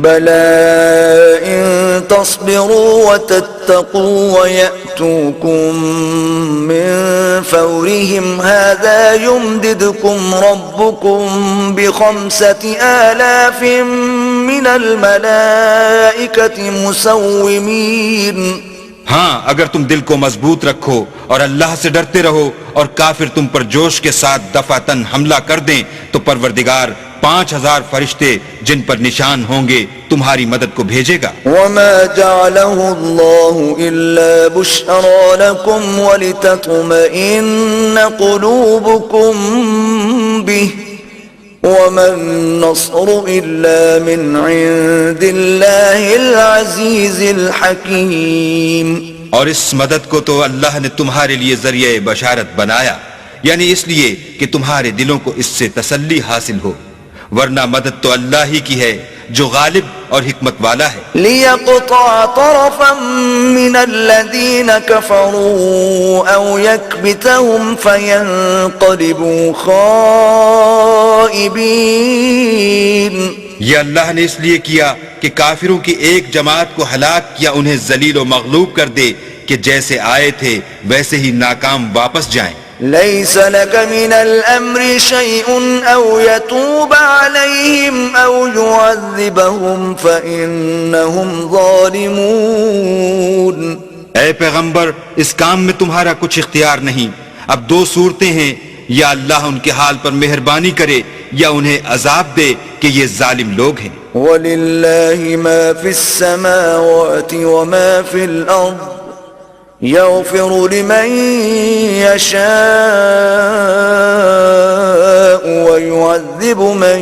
بلى إن تصبروا وتتقوا ويأتوكم من فورهم هذا يمددكم ربكم ب5,000 من الملائكة مسومين. ہاں اگر تم دل کو مضبوط رکھو اور اللہ سے ڈرتے رہو اور کافر تم پر جوش کے ساتھ دفعتاً حملہ کر دیں تو پروردگار 5,000 فرشتے جن پر نشان ہوں گے تمہاری مدد کو بھیجے گا. وما جعله الله إلا بشرى لكم ولتطمئن قلوبكم به وما النصر إلا من عند الله العزيز الحكيم. اور اس مدد کو تو اللہ نے تمہارے لیے ذریعہ بشارت بنایا، یعنی اس لیے کہ تمہارے دلوں کو اس سے تسلی حاصل ہو، ورنہ مدد تو اللہ ہی کی ہے جو غالب اور حکمت والا ہے. ليقطع طرفا من الذين كفروا أو يكبتهم فينقلبوا خائبين. یہ اللہ نے اس لیے کیا کہ کافروں کی ایک جماعت کو ہلاک یا انہیں ذلیل و مغلوب کر دے کہ جیسے آئے تھے ویسے ہی ناکام واپس جائیں. ليس لك من الأمر شيء أو يتوب عليهم أو يعذبهم فإنهم ظالمون. اے پیغمبر اس کام میں تمہارا کچھ اختیار نہیں. اب 2 صورتیں ہیں، یا اللہ ان کے حال پر مہربانی کرے یا انہیں عذاب دے کہ یہ ظالم لوگ ہیں. وَلِلَّهِ مَا فِي السَّمَاوَاتِ وَمَا فِي الْأَرْضِ يَغْفِرُ لِمَن يَشَاءُ وَيُعَذِّبُ مَن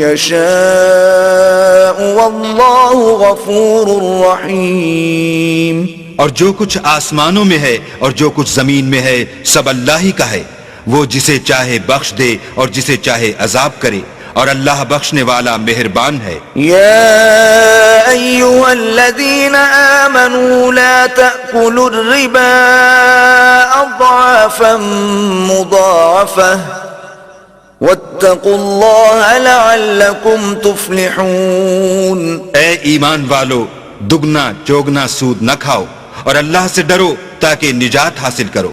يَشَاءُ وَاللَّهُ غَفُورٌ رَّحِيمٌ. اور جو کچھ آسمانوں میں ہے اور جو کچھ زمین میں ہے سب اللہ ہی کا ہے. وہ جسے چاہے بخش دے اور جسے چاہے عذاب کرے، اور اللہ بخشنے والا مہربان ہے. يا أيها الذين آمنوا لا تأكلوا الربا أضعافا مضاعفة واتقوا الله لعلكم تفلحون. اے ایمان والو، دگنا چوگنا سود نہ کھاؤ اور اللہ سے ڈرو تاکہ نجات حاصل کرو.